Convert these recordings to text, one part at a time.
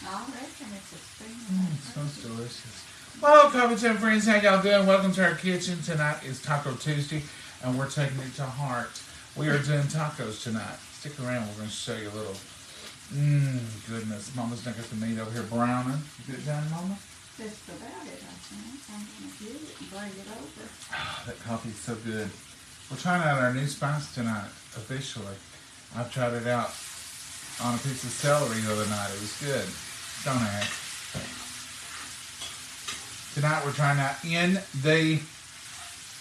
I reckon it's a spoon. Smells delicious. Hello, Coffee Time friends. How y'all doing? Welcome to our kitchen. Tonight is Taco Tuesday, and we're taking it to heart. We are doing tacos tonight. Stick around. We're going to show you a little. Goodness. Mama's done got the meat over here browning. You get it done, Mama? Just about it, I think. I'm going to get it and bring it over. That coffee's so good. We're trying out our new spice tonight, officially. I've tried it out on a piece of celery the other night. It was good. Don't ask. Tonight we're trying out in the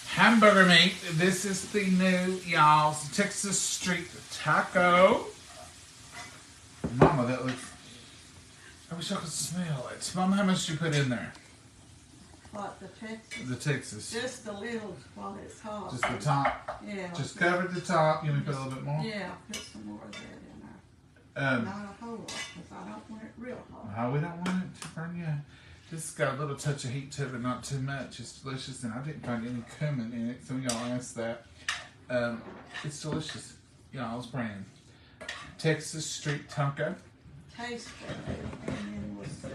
hamburger meat. This is the new, y'all, Texas Street Taco. Mama, that looks... I wish I could smell it. Mama, how much did you put in there? What, the Texas? The Texas. Just a little while it's hot. Just the top? Yeah. Just covered the top. You want me to put a little bit more? Yeah, put some more of that in there. Not a whole lot, because I don't want it real hot. Oh, we don't want it to burn you. This has got a little touch of heat to it, but not too much. It's delicious, and I didn't find any cumin in it. Some of y'all asked that. It's delicious. Y'all's brand. Texas Street Taco. Taste of it, and then we'll see.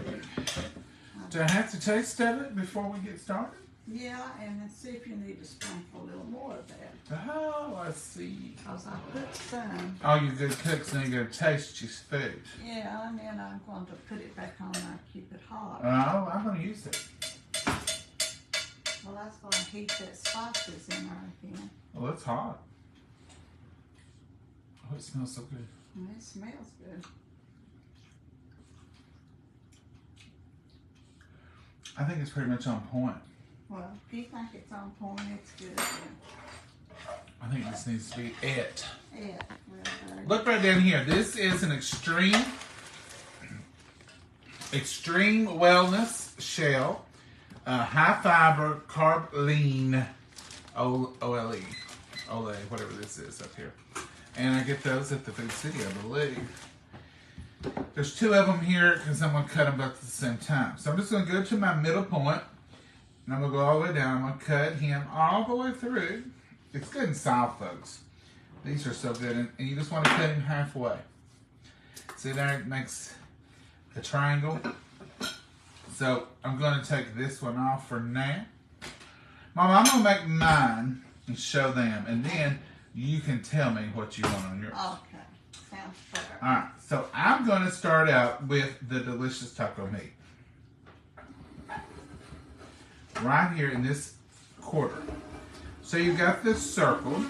Do I have to taste of it before we get started? Yeah, and then see if you need to sprinkle a little more of that. Oh, I see. Because I put some. Oh, you good cooks, and you're going to taste your food. Yeah, and then I'm going to put it back on there and keep it hot. Oh, I'm going to use it. Well, that's going to heat that spices in there again. Well, it's hot. Oh, it smells so good. And it smells good. I think it's pretty much on point. Well, if you think it's on point, it's good. Then. I think this needs to be it. Yeah, well, Look right down here. This is an extreme wellness shell, high fiber, carb lean, OLE, whatever this is up here. And I get those at the Food City, I believe. There's two of them here because I'm going to cut them both at the same time. So I'm just going to go to my middle point, and I'm going to go all the way down. I'm going to cut him all the way through. It's good and soft, folks. These are so good, and you just want to cut him halfway. See there, it makes a triangle. So I'm going to take this one off for now. Mama, I'm going to make mine and show them, and then you can tell me what you want on yours. Okay, sounds fair. All right, so I'm going to start out with the delicious taco meat. Right here in this quarter. So you've got this circle.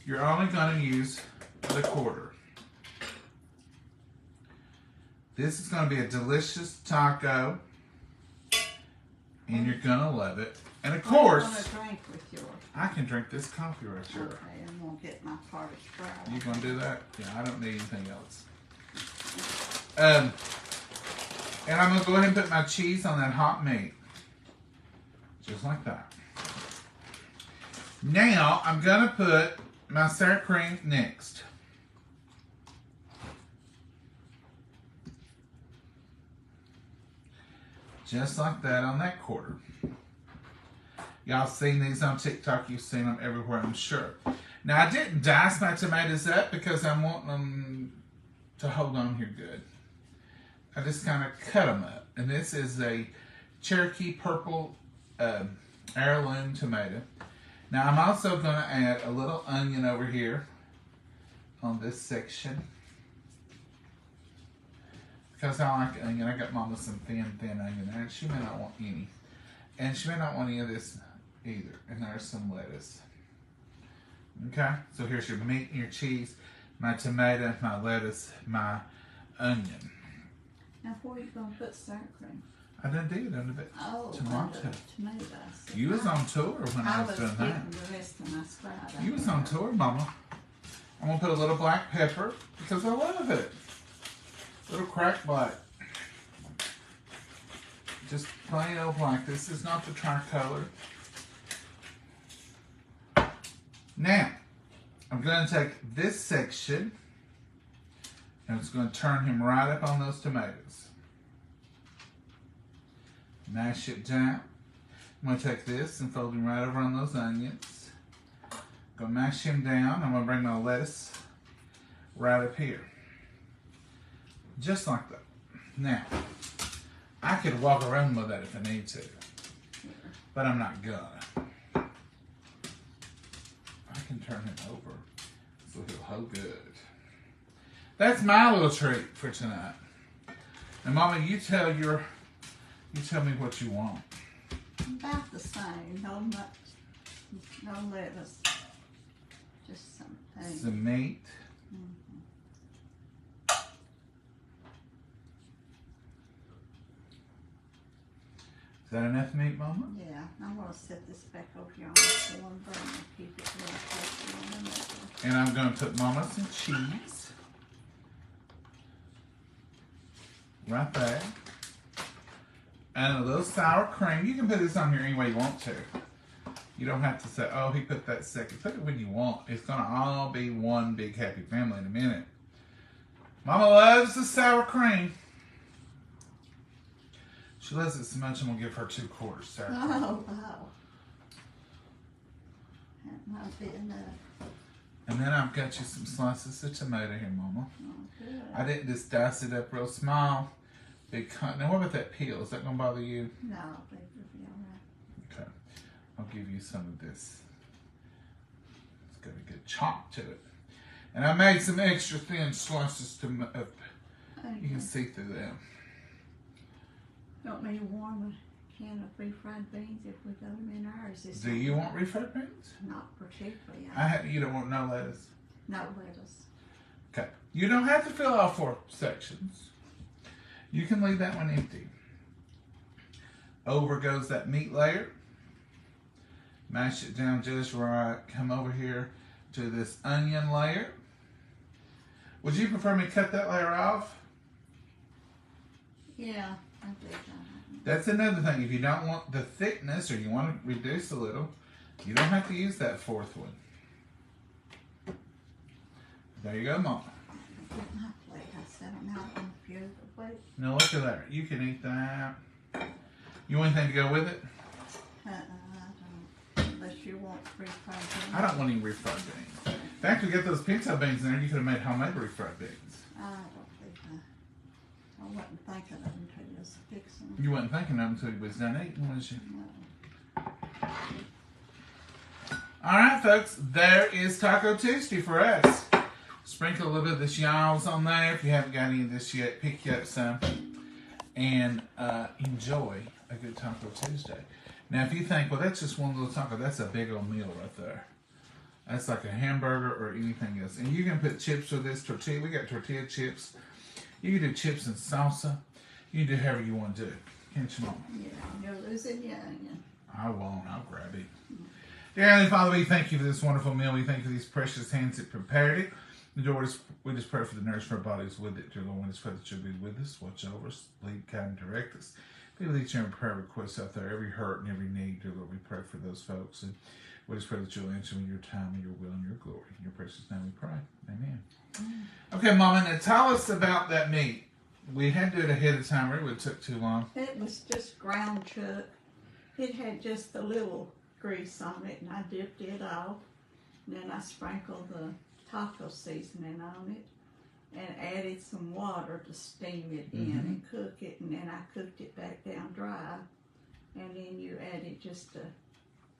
You're only going to use the quarter. This is going to be a delicious taco, and you're going to love it. And of course, I'm going to drink with yours. I can drink this coffee right here. Okay, I'm going to get my porridge fried. You going to do that? Yeah, I don't need anything else. And I'm going to go ahead and put my cheese on that hot meat. Just like that. Now, I'm going to put my sour cream next. Just like that on that quarter. Y'all seen these on TikTok. You've seen them everywhere, I'm sure. Now, I didn't dice my tomatoes up because I want them to hold on here good. I just kind of cut them up. And this is a Cherokee purple heirloom tomato. Now, I'm also going to add a little onion over here on this section. Because I like onion. I got Mama some thin onion there. And she may not want any. And she may not want any of this either. And there's some lettuce. Okay? So here's your meat and your cheese, my tomato, my lettuce, my onion. Now, where are you going to put sour cream? I done did under the tomato. Tomatoes. You was on tour when I was doing that. The rest of my spread. You was on tour, Mama. I'm going to put a little black pepper because I love it. Little cracked black. Just plain old black. This is not the tricolor. Now, I'm going to take this section and it's going to turn him right up on those tomatoes. Mash it down. I'm going to take this and fold him right over on those onions. Going to mash him down. I'm going to bring my lettuce right up here. Just like that. Now, I could walk around with that if I need to, but I'm not gonna. I can turn him over so he'll hold good. That's my little treat for tonight. And Mama, you tell me what you want. About the same. No much. No lettuce. Just something. Some meat. Is that enough meat, Mama? Yeah, I'm going to set this back over here on this one burner and keep it real close on the middle. And I'm going to put Mama some cheese. Right there. And a little sour cream. You can put this on here any way you want to. You don't have to say, oh, he put that second. Put it when you want. It's going to all be one big happy family in a minute. Mama loves the sour cream. She loves it so much, I'm going to give her 2/4 sour cream. Oh, wow. That might be enough. And then I've got you some slices of tomato here, Mama. Oh, good. I didn't just dice it up real small. Now, what about that peel? Is that going to bother you? No, I think it'll be all right. Okay. I'll give you some of this. It's got a good chop to it. And I made some extra thin slices you can see through them. You want me to warm a can of refried beans if we got them in ours? Do you want refried beans? Not particularly. You don't want no lettuce? No lettuce. Okay. You don't have to fill all 4 sections. You can leave that one empty. Over goes that meat layer. Mash it down just right. Come over here to this onion layer. Would you prefer me to cut that layer off? Yeah, I do. That's another thing. If you don't want the thickness or you want to reduce a little, you don't have to use that 4th one. There you go, Mama. Get my plate. I set them out on the beautiful plate. Now look at that. You can eat that. You want anything to go with it? I don't. Unless you want refried beans. I don't want any refried beans. In fact, we got those pinto beans in there. You could have made homemade refried beans. I don't think I wasn't thinking of them until you was fixing them. You wasn't thinking of them until you was done eating, was you? No. All right, folks. There is Taco Tuesday for us. Sprinkle a little bit of this y'all's on there. If you haven't got any of this yet, pick you up some. And enjoy a good Taco Tuesday. Now, if you think, well, that's just one little taco, that's a big old meal right there. That's like a hamburger or anything else. And you can put chips with this tortilla. We got tortilla chips. You can do chips and salsa. You can do however you want to do. Can't you, Mama? Yeah, you're losing your onion. I won't. I'll grab it. Dear Heavenly Father, we thank you for this wonderful meal. We thank you for these precious hands that prepared it. Lord, we just pray for the nourishment of our bodies with it. Dear Lord, we just pray that you'll be with us, watch over us, lead, guide, and direct us. Be with each and every prayer request out there, every hurt and every need. Dear Lord, we pray for those folks. And we just pray that you'll answer in your time and your will and your glory. In your precious name we pray. Amen. Okay, Mama, now tell us about that meat. We had to do it ahead of time. It really took too long. It was just ground chuck. It had just a little grease on it, and I dipped it off. And then I sprinkled the taco seasoning on it and added some water to steam it in and cook it. And then I cooked it back down dry. And then you added just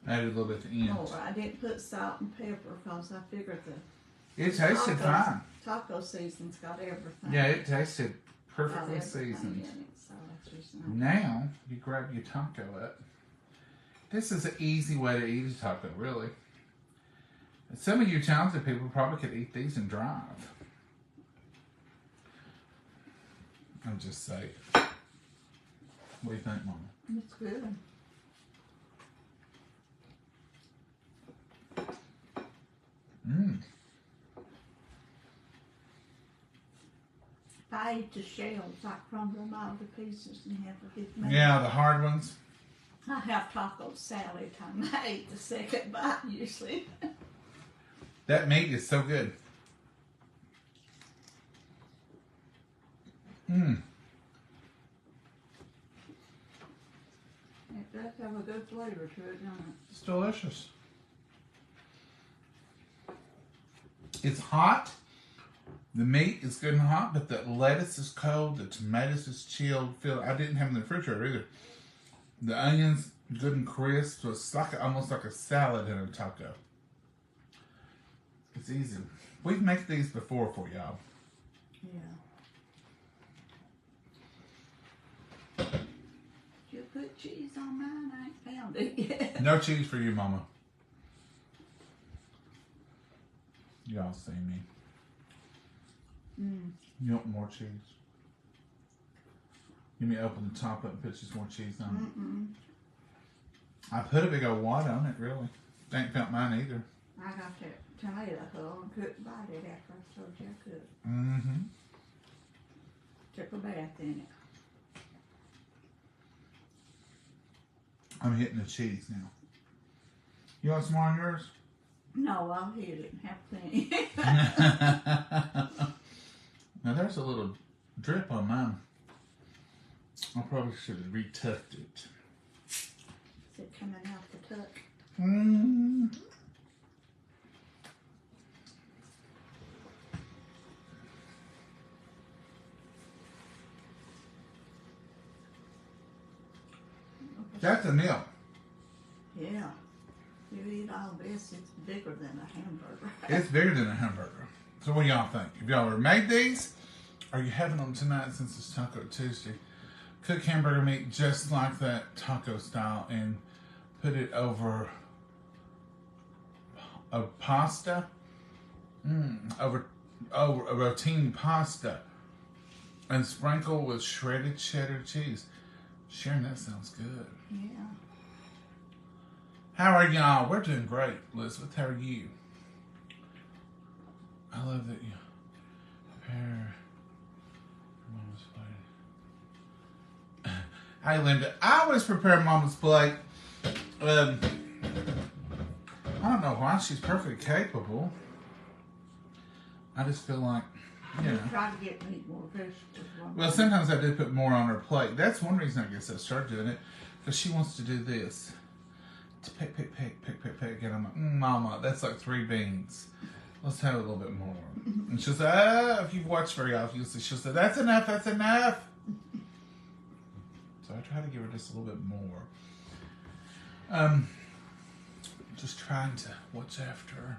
Added a little bit at the end. more. I didn't put salt and pepper because I figured It tasted fine. taco seasoning's got everything. Yeah, it tasted Got perfectly everything seasoned. in it, so that's just Now, you grab your taco up. This is an easy way to eat a taco, really. And some of you talented people probably could eat these and drive. I'm just saying. What do you think, Mama? It's good. Mmm. If I eat the shells, I crumble them all to pieces and have a big mess. Yeah, the hard ones. I have taco salad time. I eat the second bite usually. That meat is so good. Mmm. It does have a good flavor to it, doesn't it? It's delicious. It's hot. The meat is good and hot, but the lettuce is cold. The tomatoes is chilled. I didn't have them in the refrigerator either. The onions good and crisp. So it's like almost like a salad in a taco. It's easy. We've made these before for y'all. Yeah. You put cheese on mine? I ain't found it yet. No cheese for you, Mama. Y'all see me. You want more cheese? Give me open the top up and put just more cheese on it. I put a big old wad on it, really. They ain't felt mine either. I got that tomato hull and couldn't bite it after I told you I could. Took a bath in it. I'm hitting the cheese now. You want some more on yours? No, I'll hit it and have plenty. Now there's a little drip on mine. I probably should have retucked it. Is it coming out the tuck? That's a meal. Yeah. You eat all this, it's bigger than a hamburger. It's bigger than a hamburger. So what do y'all think? Have y'all ever made these? Are you having them tonight since it's Taco Tuesday? Cook hamburger meat just like that taco style and put it over a pasta. Over a rotini pasta. And sprinkle with shredded cheddar cheese. Sharon, that sounds good. Yeah. How are y'all? We're doing great, Elizabeth. How are you? I love that you prepare Mama's plate. Hi, Linda. I always prepare Mama's plate. I don't know why. She's perfectly capable. I just feel like, you know. Try to get me more vegetables. Well, sometimes I do put more on her plate. That's one reason I guess I started doing it. Because she wants to do this. Pick. And I'm like, Mama, that's like 3 beans. Let's have a little bit more. And she'll say, if you've watched very often, she'll say, that's enough. So I try to give her just a little bit more. Just trying to watch after her.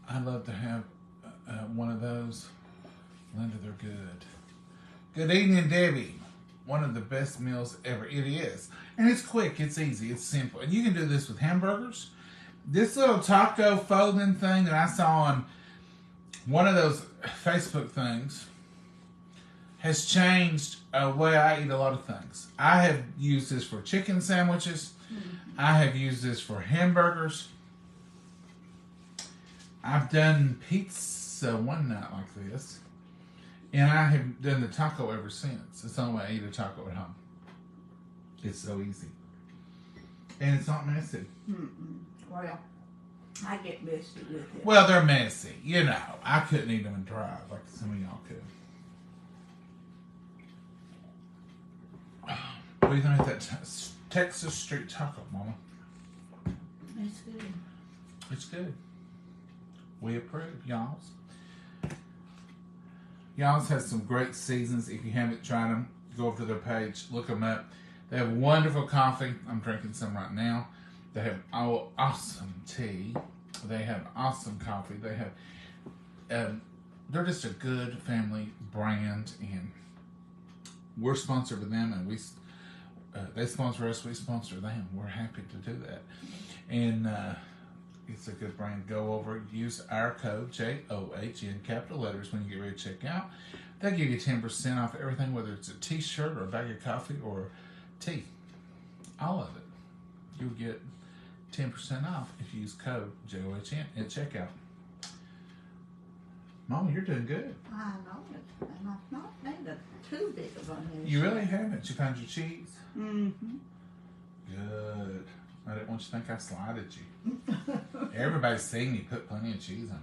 I'd love to have one of those. Linda, they're good. Good evening, Debbie. One of the best meals ever. It is. And it's quick, it's easy, it's simple. And you can do this with hamburgers. This little taco folding thing that I saw on one of those Facebook things has changed the way I eat a lot of things. I have used this for chicken sandwiches. I have used this for hamburgers. I've done pizza one night like this. And I have done the taco ever since. It's the only way I eat a taco at home. It's so easy. And it's not messy. Well, I get messy with it. Well, they're messy. You know, I couldn't eat them dry like some of y'all could. What do you think of that Texas street taco, Mama? It's good. It's good. We approve, y'all's. Y'all's has some great seasons. If you haven't tried them, go over to their page, look them up. They have wonderful coffee. I'm drinking some right now. They have awesome tea. They have awesome coffee. They have, they're just a good family brand, and we're sponsored with them, and they sponsor us, we sponsor them. We're happy to do that. And it's a good brand. Go over, use our code, JOHN, capital letters, when you get ready to check out. They'll give you 10% off everything, whether it's a t-shirt or a bag of coffee or tea. All of it. You'll get 10% off if you use code JOHN at checkout. Mama, you're doing good. I know it. And I've not made it too big of a mess. You really haven't. You found your cheese? Mm-hmm. Good. I didn't want you to think I slighted you. Everybody's seen you put plenty of cheese on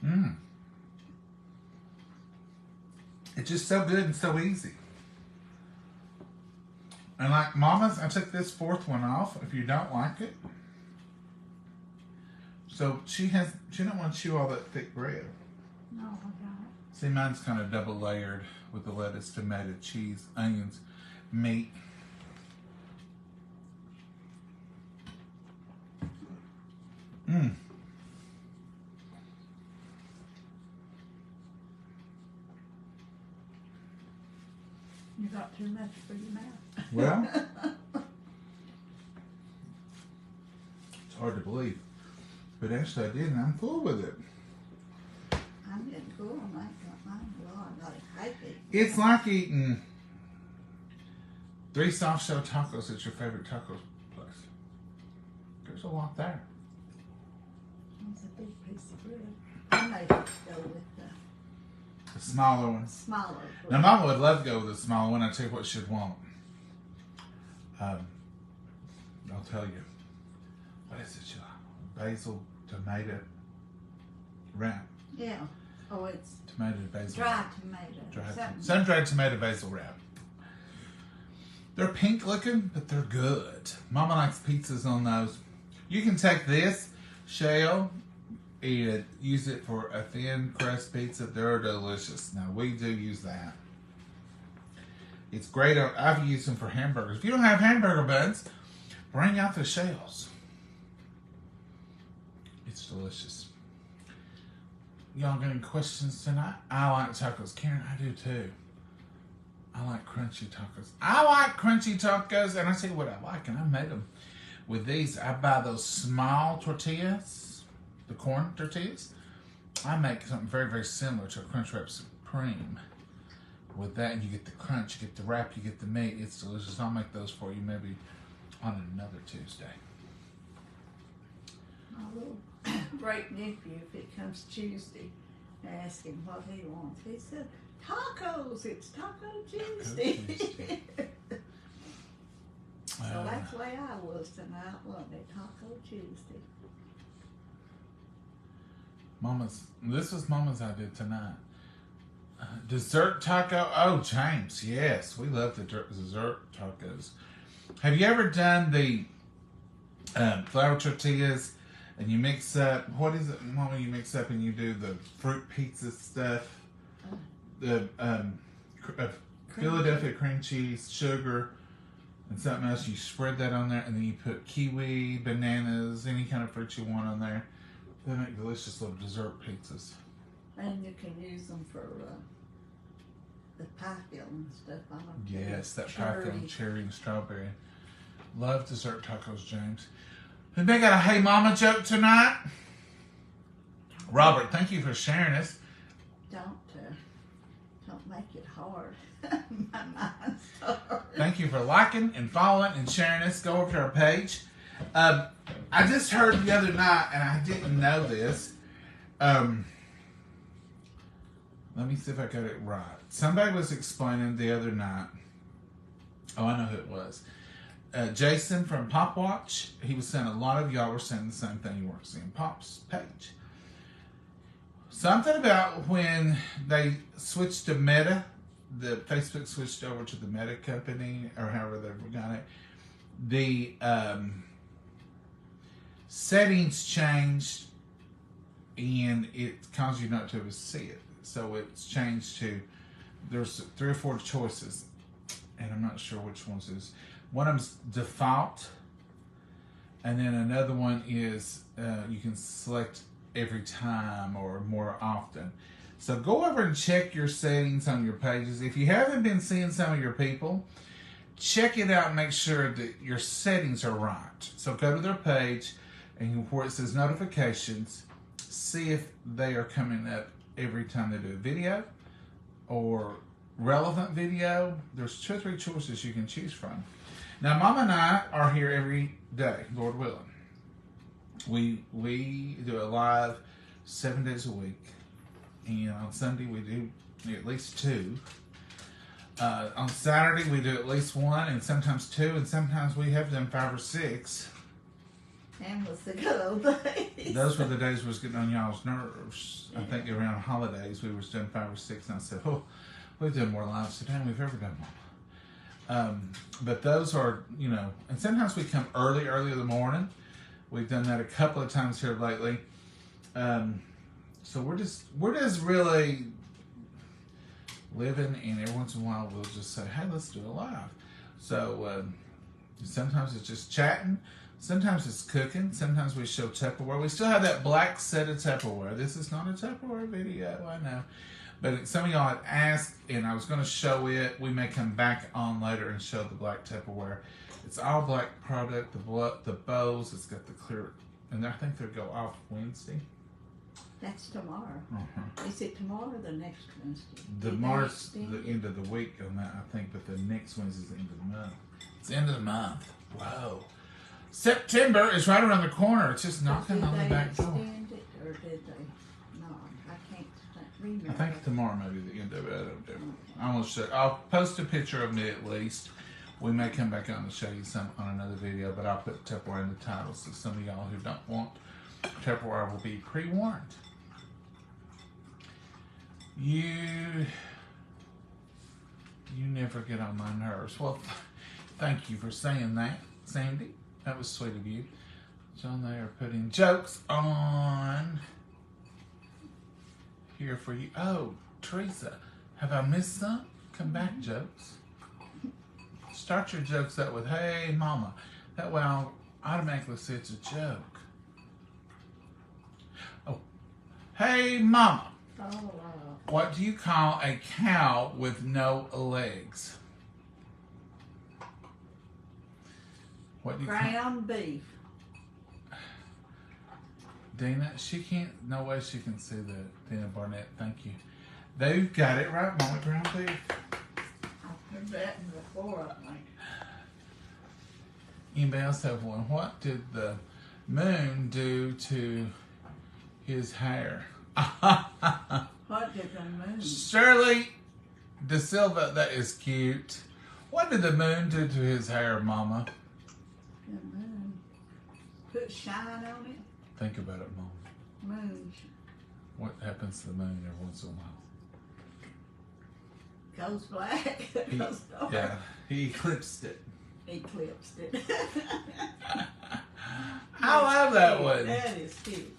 yours. It's just so good and so easy. And like Mama's, I took this fourth one off if you don't like it. So she don't want to chew all that thick bread. No, I don't. See, mine's kind of double layered with the lettuce, tomato, cheese, onions, meat. Mmm. You got too much for your mouth. Well, it's hard to believe. But actually I did, and I'm full with it. I'm getting cool. I got mine a lot. I hate it. It's like eating 3 soft shell tacos at your favorite taco place. There's a lot there. That's a big piece of bread. I made it go with The smaller one. the smaller bread. Now, Mama would love to go with the smaller one. I'll tell you what she'd want. I'll tell you. What is it, Sheila? Basil tomato wrap. Yeah. Oh, it's Tomato basil dry wrap. tomato. Sun-dried tomato basil wrap. They're pink looking, but they're good. Mama likes pizzas on those. You can take this shell and use it for a thin crust pizza. They're delicious. Now, we do use that. It's great. I've used them for hamburgers. If you don't have hamburger buns, bring out the shells. It's delicious. Y'all got any questions tonight? I like tacos. Karen, I do too. I like crunchy tacos. I like crunchy tacos, and I tell you what I like, and I made them with these. I buy those small tortillas, the corn tortillas. I make something very, very similar to a Crunchwrap Supreme with that, and you get the crunch, you get the wrap, you get the meat. It's delicious. I'll make those for you maybe on another Tuesday. My little great nephew, if it comes Tuesday, I ask him what he wants. He said, tacos. It's Taco Tuesday. So that's the way I was tonight, wasn't it? Taco Tuesday. This was Mama's idea tonight. Dessert taco. Oh, James, yes, we love the dessert tacos. Have you ever done the flour tortillas and you mix up, what is it, Mama, you mix up and you do the fruit pizza stuff, the Philadelphia cream cheese, sugar, and something else. You spread that on there, and then you put kiwi, bananas, any kind of fruit you want on there. They make delicious little dessert pizzas. And you can use them for the pie filling and stuff. I don't know. Yes, that pie filling, cherry and strawberry. Love dessert tacos, James. And they got a Hey Mama joke tonight. Robert, thank you for sharing this. Don't make it hard. My mind's hard. Thank you for liking and following and sharing this. Go over to our page. I just heard the other night, and I didn't know this. Let me see if I got it right. Somebody was explaining the other night. Oh, I know who it was. Jason from Pop Watch. He was saying a lot of y'all were saying the same thing you weren't seeing Pop's page. Something about when they switched to Meta, the Facebook switched over to the Meta company, or however they've got it. The settings changed, and it caused you not to ever see it. So it's changed to, there's 3 or 4 choices, and I'm not sure which ones is. One of them's default, and then another one is you can select every time or more often. So go over and check your settings on your pages. If you haven't been seeing some of your people, check it out and make sure that your settings are right. So go to their page, and where it says notifications, see if they are coming up every time they do a video or relevant video. There's 2 or 3 choices you can choose from. Now, Mama and I are here every day, Lord willing. We do a live 7 days a week, and on Sunday we do at least 2. On Saturday we do at least 1, and sometimes 2, and sometimes we have them 5 or 6. And was the good old days. Those were the days we was getting on y'all's nerves. I think around holidays we were doing 5 or 6, and I said, oh, we've done more lives today than we've ever done, But those are, you know, and sometimes we come early in the morning. We've done that a couple of times here lately. So we're just really living, and every once in a while we'll just say, hey, let's do it live. So sometimes it's just chatting. Sometimes it's cooking. Sometimes we show Tupperware. We still have that black set of Tupperware. This is not a Tupperware video, I know. But some of y'all had asked, and I was going to show it. We may come back on later and show the black Tupperware. It's all black product, the bowls. It's got the clear, and I think they'll go off Wednesday. That's tomorrow. Is it tomorrow or the next Wednesday? Tomorrow's the end of the week on that, I think, but the next Wednesday's the end of the month. It's the end of the month. Whoa. September is right around the corner. It's just knocking on the back door. Did they extend it, or did they not? I can't remember. I think tomorrow may be the end of it. I don't know. I'm gonna show. I'll post a picture of me at least. We may come back on and show you some on another video, but I'll put Tupperware in the title so some of y'all who don't want Tupperware will be pre-warned. You never get on my nerves. Well, thank you for saying that, Sandy. That was sweet of you. John, they are putting jokes on here for you. Oh, Teresa, have I missed some? Come back, jokes. Start your jokes out with, hey, mama. That way I'll automatically say it's a joke. Oh, hey, mama. Oh, What do you call a cow with no legs? What do you ground beef. Dana, she can't, no way she can see that. Dana Barnett, thank you. They've got it right, Mama, ground beef. I've heard that before, I think. Anybody else have one? What did the moon do to his hair? What did the moon? Shirley De Silva, that is cute. What did the moon do to his hair, Mama? The moon. Put shine on it. Think about it, Mama. Moon. What happens to the moon every once in a while? Goes black. Goes dark. Yeah, he eclipsed it. Eclipsed it. I love that one. That is cute.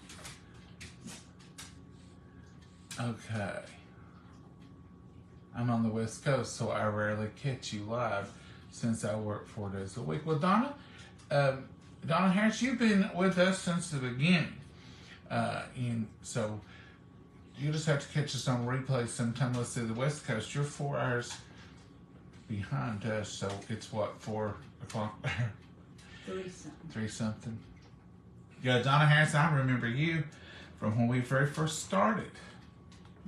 Okay. I'm on the West Coast, so I rarely catch you live since I work 4 days a week. Well, Donna Harris, you've been with us since the beginning. And so you just have to catch us on replay sometime. Let's say the West Coast, you're 4 hours behind us, so it's what, 4 o'clock there? 3 something. 3 something. Yeah, Donna Harris, I remember you from when we very first started.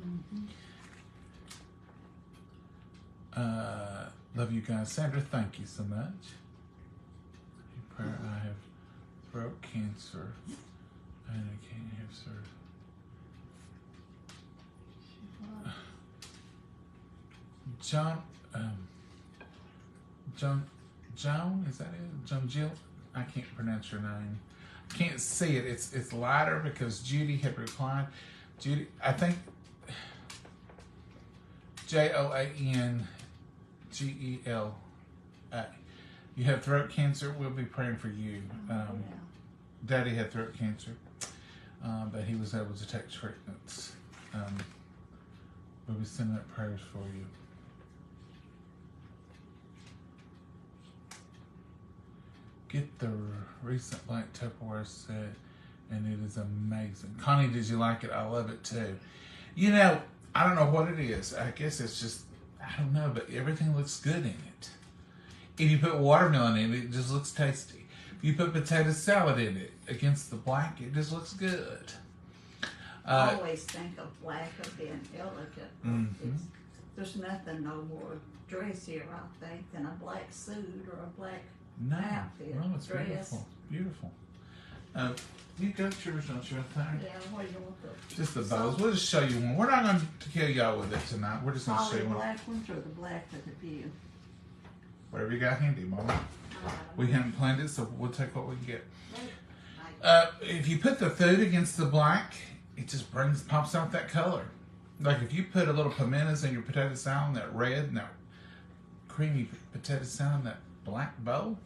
Mm-hmm. Love you guys. Sandra, thank you so much. Prayer, I have throat cancer and I can't have surgery. Joan, is that it? Joan Jill? I can't pronounce your name. Can't see it. It's lighter because Judy had replied. Judy, I think JoanGela. You have throat cancer. We'll be praying for you. Daddy had throat cancer, but he was able to take treatments. We'll be sending up prayers for you. Get the recent black Tupperware set, and it is amazing. Connie, did you like it? I love it too. You know, I don't know what it is. I guess it's just, I don't know, but everything looks good in it. If you put watermelon in it, it just looks tasty. If you put potato salad in it against the black, it just looks good. I always think of black as being elegant. Mm-hmm. There's nothing no more dressier, I think, than a black suit or a black outfit. No, it's dress. beautiful. Beautiful. You got yours, don't you, I think? Yeah, what do you want the Just the bows. We'll just show you one. We're not going to kill y'all with it tonight. We're just going to show you one. black ones or the black with the view? Whatever you got handy, Mama. We haven't planned it, so we'll take what we can get. If you put the food against the black, it just pops out that color. Like if you put a little pimentos in your potato salad, that red and that creamy potato salad in that black bowl.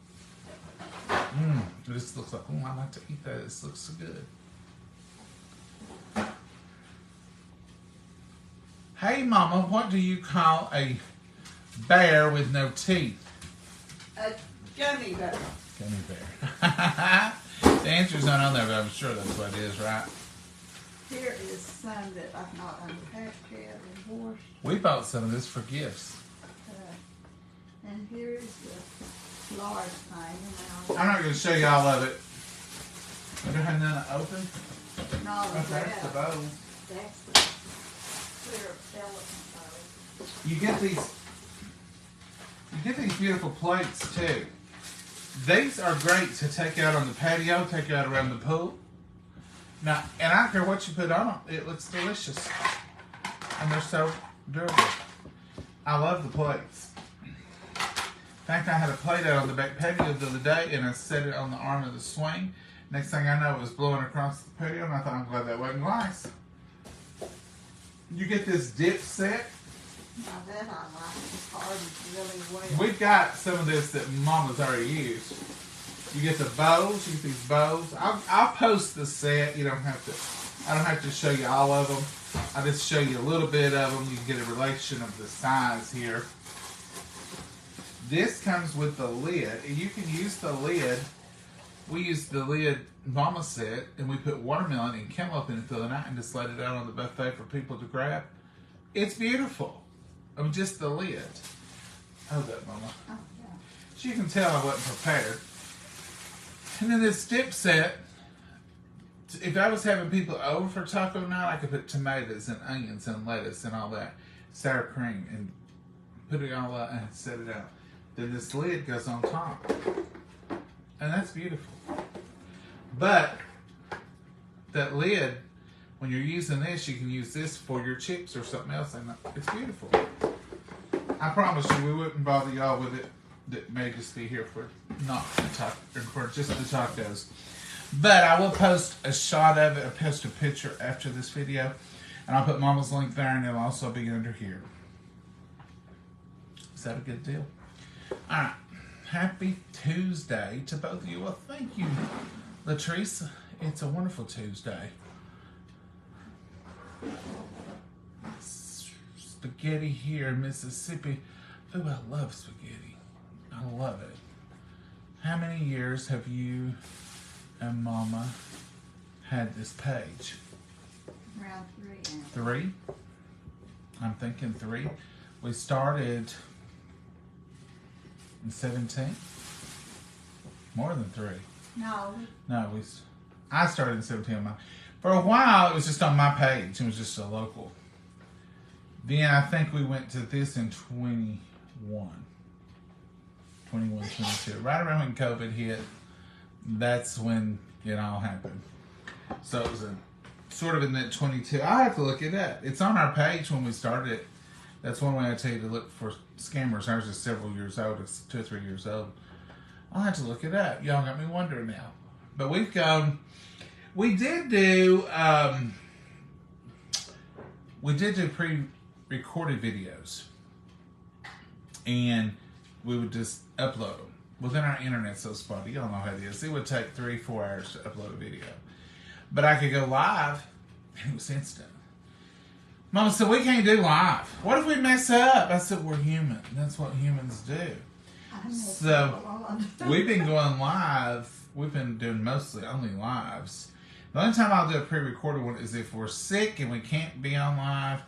This looks like, I like to eat that. This looks so good. Hey, Mama, what do you call a bear with no teeth? A gummy bear. Gummy bear. The answer's not on there, but I'm sure that's what it is, right? Here is some that I've not unpacked yet and washed. We bought some of this for gifts. And here is the large thing. I'm not going to show you all of it. I don't have none open. No, That's the bowl. That's the clear skeleton bowl. You get these beautiful plates too. These are great to take out on the patio, take out around the pool. Now, and I don't care what you put on them, it looks delicious. And they're so durable. I love the plates. In fact, I had a plate out on the back patio the other day and I set it on the arm of the swing. Next thing I know, it was blowing across the patio and I thought, I'm glad that wasn't glass. You get this dip set. Now that I like, it's hardened really well. We've got some of this that Mama's already used. You get the bows. You get these bows. I'll post the set. You don't have to. I don't have to show you all of them. I'll just show you a little bit of them. You can get a relation of the size here. This comes with the lid, and you can use the lid. We used the lid Mama set, and we put watermelon and cantaloupe in it the other night, and just laid it out on the buffet for people to grab. It's beautiful. I mean, just the lid. Hold that, Mama. Oh, yeah. So you can tell I wasn't prepared. And then this dip set, if I was having people over for taco night, I could put tomatoes and onions and lettuce and all that, sour cream, and put it all out and set it out. Then this lid goes on top. And that's beautiful. But that lid, when you're using this, you can use this for your chips or something else, and it's beautiful. I promise you, we wouldn't bother y'all with it. That may just be here for not the taco, or for just the tacos. But I will post a shot of it. I'll post a picture after this video, and I'll put Mama's link there, and it'll also be under here. Is that a good deal? All right. Happy Tuesday to both of you. Well, thank you, Latrice. It's a wonderful Tuesday. Spaghetti here in Mississippi. Oh, I love spaghetti. I love it. How many years have you and Mama had this page? Around 3 now. 3? I'm thinking 3. We started in 17. More than 3. No. No, I started in 17. For a while, it was just on my page. It was just a local. Then I think we went to this in 21, 22. Right around when COVID hit, that's when it all happened. So it was sort of in that 22. I'll have to look it up. It's on our page when we started it. That's one way I tell you to look for scammers. Ours is several years old. It's 2 or 3 years old. I'll have to look it up. Y'all got me wondering now. But we've gone. We did do pre-recorded videos, and we would just upload them. Well, then our internet's so spotty. Y'all know how it is. It would take 3-4 hours to upload a video, but I could go live, and it was instant. Mama said, we can't do live. What if we mess up? I said, we're human. That's what humans do. So we've been going live. We've been doing mostly only lives. The only time I'll do a pre-recorded one is if we're sick and we can't be on live,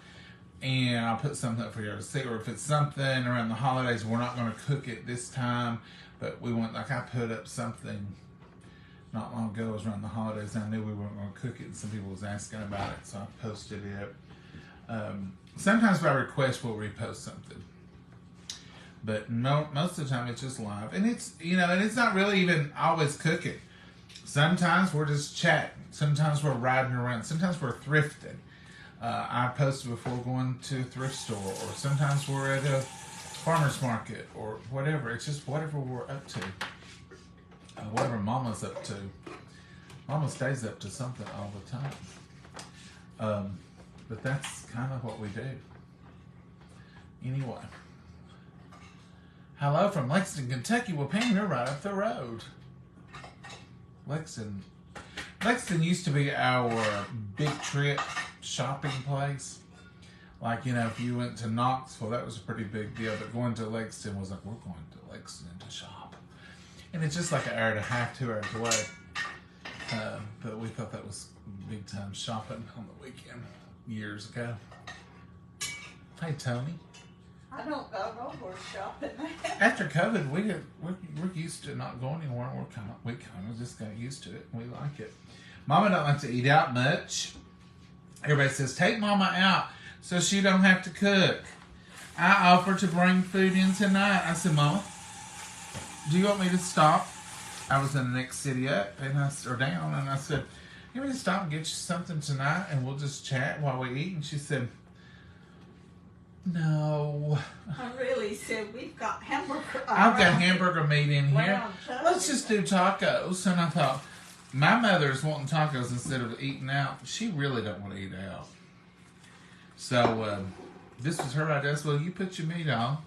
and I'll put something up for you to see. Or if it's something around the holidays, we're not going to cook it this time, but we want, like I put up something not long ago. It was around the holidays, and I knew we weren't going to cook it, and some people was asking about it, so I posted it. Sometimes by request we'll repost something, but most of the time it's just live, and it's and it's not really even always cooking. Sometimes we're just chatting. Sometimes we're riding around. Sometimes we're thrifting. I posted before going to a thrift store, or sometimes we're at a farmer's market, or whatever. It's just whatever we're up to, whatever Mama's up to. Mama stays up to something all the time. But that's kind of what we do. Anyway. Hello from Lexington, Kentucky. Well, Pam, you're right up the road. Lexington used to be our big trip shopping place. Like, you know, if you went to Knoxville, that was a pretty big deal. But going to Lexington was like, we're going to Lexington to shop. And it's just like an hour and a half, 2 hours away. But we thought that was big time shopping on the weekend years ago. Hey, Tony. I don't go nowhere shopping. After COVID, we're used to not going anywhere. We kind of just got used to it. We like it. Mama don't like to eat out much. Everybody says, take Mama out so she don't have to cook. I offered to bring food in tonight. I said, Mama, do you want me to stop? I was in the next city up or down, and I said, you want me to stop and get you something tonight, and we'll just chat while we eat? And she said, no. I really said, we've got hamburger. I've got hamburger meat in here. Let's just do tacos. And I thought, my mother's wanting tacos instead of eating out. She really don't want to eat out. So this was her idea. Well, you put your meat on,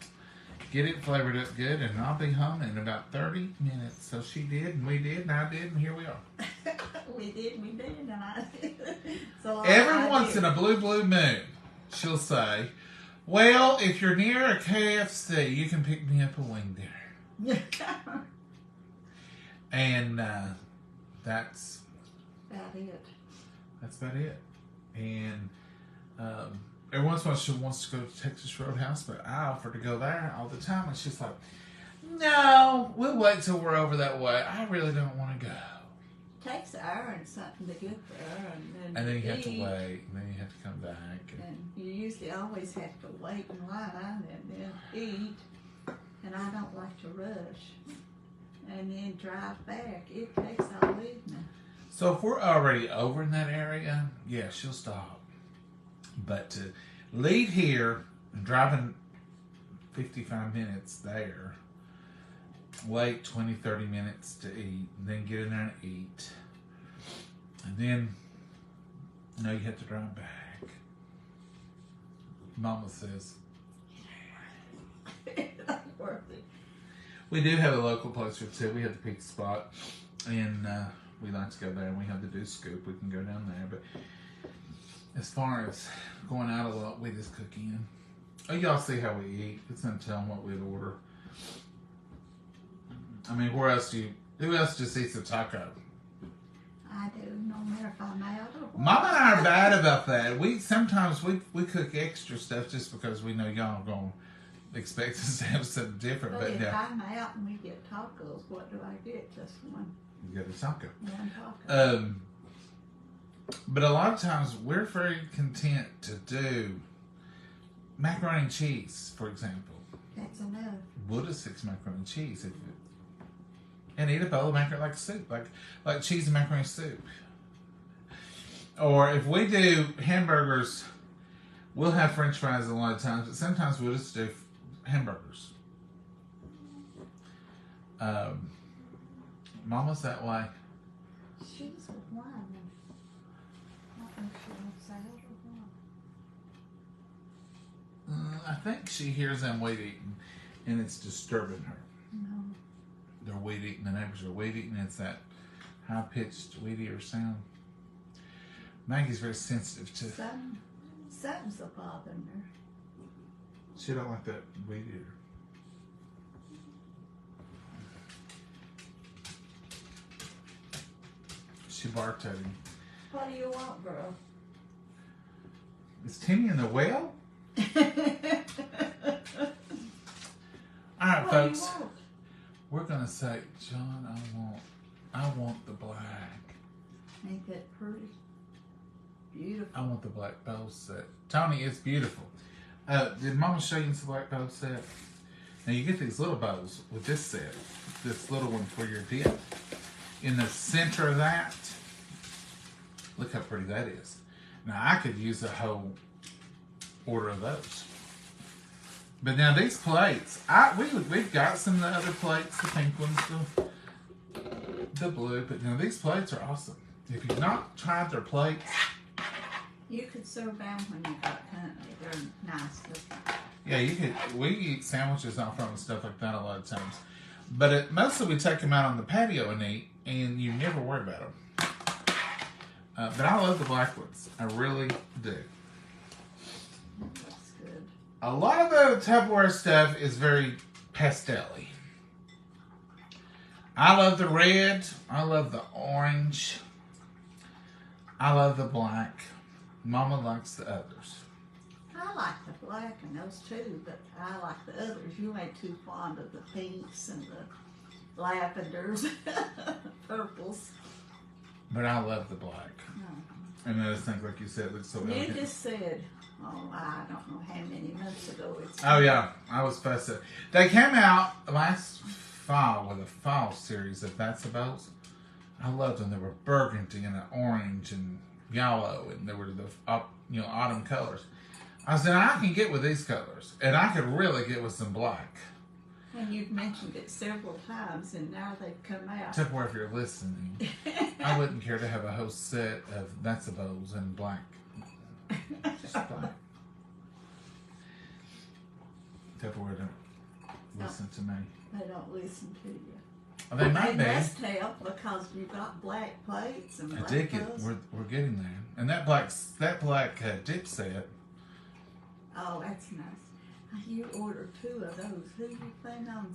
get it flavored up good, and I'll be home in about 30 minutes. So she did, and we did, and I did, and here we are. we did, and I did. So every once in a blue moon, she'll say, well, if you're near a KFC, you can pick me up a wing dinner. And that's about it. That's about it. And every once in a while she wants to go to Texas Roadhouse, but I offer to go there all the time. And she's like, no, we'll wait till we're over that way. I really don't want to go. Takes an hour and something to get there, and then you have to wait, and then you have to come back. And you usually always have to wait in line and then eat. And I don't like to rush. And then drive back. It takes all evening. So if we're already over in that area, yeah, she'll stop. But to leave here, driving 55 minutes there, wait 20, 30 minutes to eat, and then get in there and eat. And then, you have to drive back. Mama says, It's not worth it. We do have a local place for too. We have the pizza spot, and we like to go there, and we have the do scoop. We can go down there, but as far as going out a lot, we just cook in. Oh, y'all see how we eat. It's not telling what we'd order. I mean, who else just eats a taco? I do, no matter if I'm out or what. Mama and I are bad about that. Sometimes we cook extra stuff just because we know y'all are going to expect us to have something different. But if I'm out and we get tacos, what do I get? Just one. You get a taco. One taco. But a lot of times we're very content to do macaroni and cheese, for example. That's enough. We'll just fix macaroni and cheese and eat a bowl of macaroni like soup, like cheese and macaroni soup. Or if we do hamburgers, we'll have French fries a lot of times, but sometimes we'll just do hamburgers. Mama's that way. She's with wine. I think she wants salad or wine. I think she hears them weed eating, and it's disturbing her. No. They're weed eating. The neighbors are weed eating. It's that high pitched, weedier sound. Maggie's very sensitive to. Something's bothering her. She don't like that weed eater. She barked at him. What do you want, girl? Is Timmy in the well? All right, folks. We're gonna say, John, I want the black. Ain't that pretty? Beautiful. I want the black bowl set. Tony, it's beautiful. Did Mama show you the black bowl set? Now you get these little bowls with this set. This little one for your dip. In the center of that, look how pretty that is. Now I could use a whole order of those. But now these plates, we've got some of the other plates, the pink ones, the blue. But now these plates are awesome. If you've not tried their plates, You could serve them when you got company. They're nice looking. Yeah, you could. We eat sandwiches out front and stuff like that a lot of times. But mostly we take them out on the patio and eat, and you never worry about them. But I love the black ones. I really do. That's good. A lot of the Tupperware stuff is very pastel-y. I love the red. I love the orange. I love the black. Mama likes the others. I like the black and those too, but I like the others. You ain't too fond of the pinks and the lavenders, purples. But I love the black. No. And those things, like you said, look so You elegant. just said, I don't know how many months ago it's. Oh, yeah. I was fussing. They came out last fall with a fall series of That's About. I loved them. They were burgundy and orange and yellow, and they were the autumn colors. I said, I can get with these colors, and I could really get with some black. And you've mentioned it several times, and now they've come out. Tupperware, if you're listening, I wouldn't care to have a whole set of That's About in black. Just black. Tupperware don't listen to me. They don't listen to you. Oh, they might be. must help because you got black plates and black I dig it. clothes. We're getting there. And that black dip set. Oh, that's nice. You ordered 2 of those. Who you plan on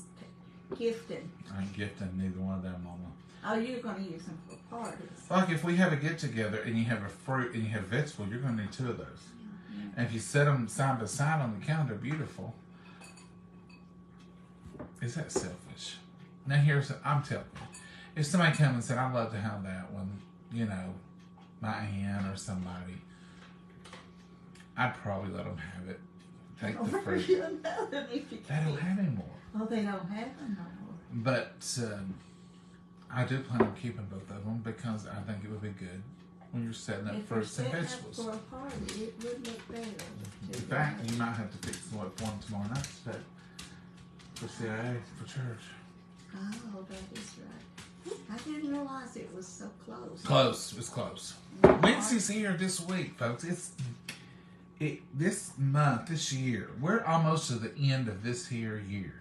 gifting? I ain't gifting neither one of them, Mama. Oh, you're going to use them for parties. Like if we have a get together and you have a fruit and you have vegetable, you're going to need 2 of those. Yeah. And if you set them side by side on the counter, beautiful. Is that selfish? Now I'm telling you, if somebody comes and said, I'd love to have that one, my aunt or somebody, I'd probably let them have it. Take the fruit. You another if you They don't have any more. Oh, they don't have them no more. But I do plan on keeping both of them because I think it would be good when you're setting up fruits and vegetables. For a party, it would look better. In fact, you might have to fix one tomorrow night for CIA for church. Oh, that is right. I didn't realize it was so close. Close. It's close. Wednesday's here this week, folks. This month, this year, we're almost to the end of this here year.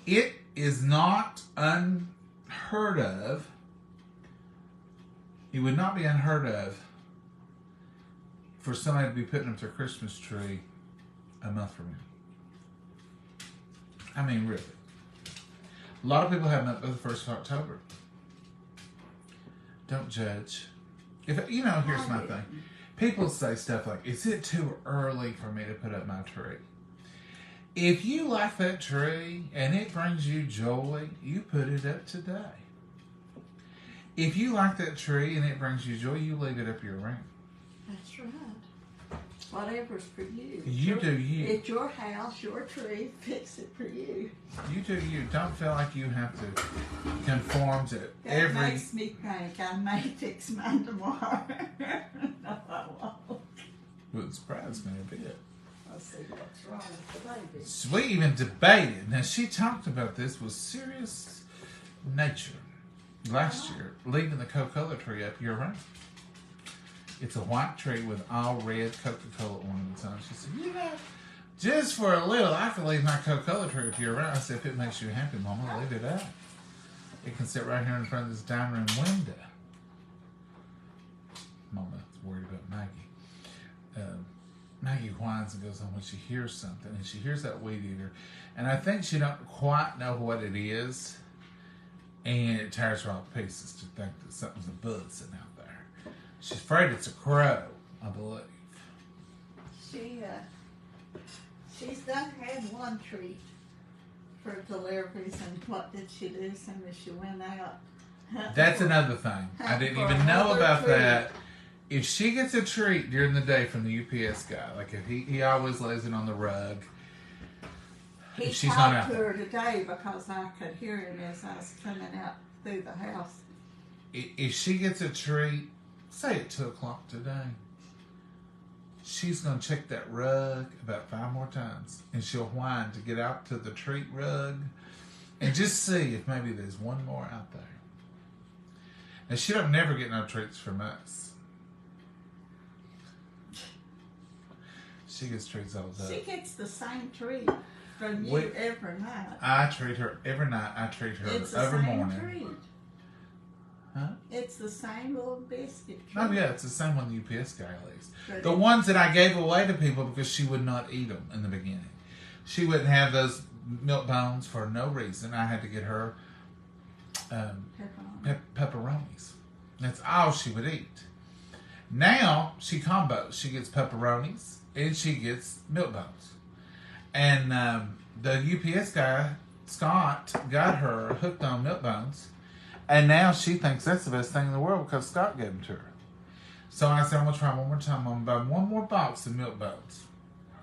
It is not unheard of. It would not be unheard of for somebody to be putting up their Christmas tree a month from now. I mean, really. A lot of people have them up by the 1st of October. Don't judge. Here's my thing. People say stuff like, is it too early for me to put up my tree? If you like that tree and it brings you joy, you put it up today. If you like that tree and it brings you joy, you leave it up your room. That's right. Whatever's for you. You do you. It's your house, your tree. Fix it for you. You do you. Don't feel like you have to conform to That every... makes me think I may fix mine tomorrow. No, I won't. Wouldn't surprise me a bit. I'll see what's wrong with the baby. So we even debated. Now, she talked about this with serious nature last year, leaving the Coca-Cola tree up year round. It's a white tree with all red Coca-Cola ornaments on it. She said, just for a little, I can leave my Coca-Cola tree up year round. I said, if it makes you happy, Mama, leave it up. It can sit right here in front of this dining room window. Mama's worried about Maggie. Maggie whines and goes on when she hears something, and she hears that weed eater, and I think she don't quite know what it is, and it tears her all to pieces to think that something's a bug sitting out there. She's afraid it's a crow, I believe. She's done had one treat for deliveries, and what did she do as soon as she went out? That's another thing. I didn't even know about that. If she gets a treat during the day from the UPS guy, like if he always lays it on the rug. He she's not out talked to there. her today because I could hear him as I was coming out through the house. If she gets a treat, say at 2 o'clock today, she's going to check that rug about 5 more times. And she'll whine to get out to the treat rug and just see if maybe there's one more out there. And she don't never get no treats from us. She gets treats all the time. She gets the same treat from you every night. I treat her every night. I treat her every morning. Treat. Huh? It's the same little biscuit treat. Oh yeah, it's the same one the UPS guy leaves. The ones that I gave away to people because she would not eat them in the beginning. She wouldn't have those milk bones for no reason. I had to get her pepperonis. That's all she would eat. Now she combos. She gets pepperonis and she gets milk bones. And the UPS guy, Scott, got her hooked on milk bones. And now she thinks that's the best thing in the world because Scott gave them to her. So I said, I'm going to try one more time. I'm going to buy one more box of milk bones.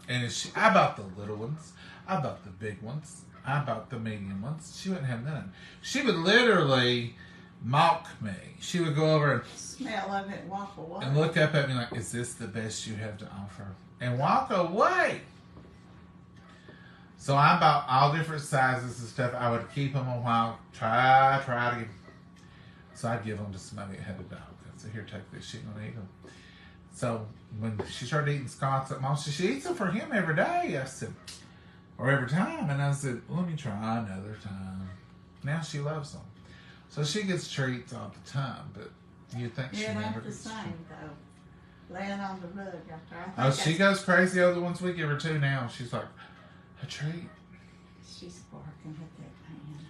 And I bought the little ones. I bought the big ones. I bought the medium ones. She wouldn't have none. She would literally mock me. She would go over and smell of it and walk away. And look up at me like, is this the best you have to offer? And walk away. So I bought all different sizes and stuff. I would keep them a while. Try to get. So I'd give them to somebody that had a dog. I'd say, here, take this. She's going to eat them. So when she started eating Scott's at Mom, she eats them for him every day. I said, or every time. And I said, let me try another time. Now she loves them. So she gets treats all the time, but you think she never gets the same, though. Laying on the rug after Oh, she goes crazy over the ones we give her too now. She's like, a treat. She's barking at that pan.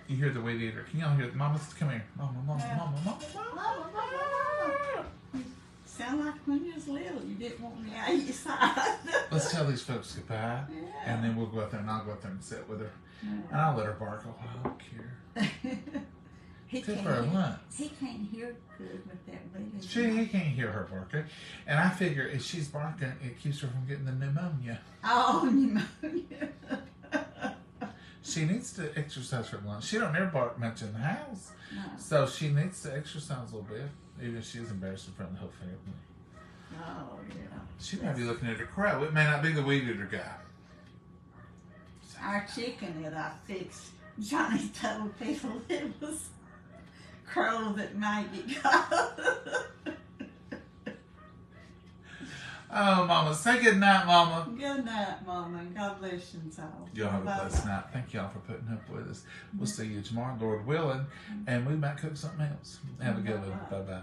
You hear the weed eater. Can y'all hear it? Mama, come here. Mama. You sound like when you was little. You didn't want me out your side. Let's tell these folks goodbye. Yeah. And then we'll go out there and I'll go out there and sit with her. Yeah. And I'll let her bark a while. I don't care. Good for her lunch. He can't hear good with that weed. He can't hear her barking. And I figure if she's barking, it keeps her from getting the pneumonia. Oh, pneumonia. She needs to exercise for lunch. She don't never bark much in the house. No. So she needs to exercise a little bit. Even if she's embarrassed in front of the whole family. Oh, yeah. She might be looking at her crow. It may not be the weed eater guy. Our chicken that I fixed, Johnny told people it was crow that made it go. Oh, Mama. Say good night, Mama. Good night, Mama. And God bless you all. Y'all have a blessed night. Thank y'all for putting up with us. We'll see you tomorrow, Lord willing, and we might cook something else. Have a good one. Bye-bye.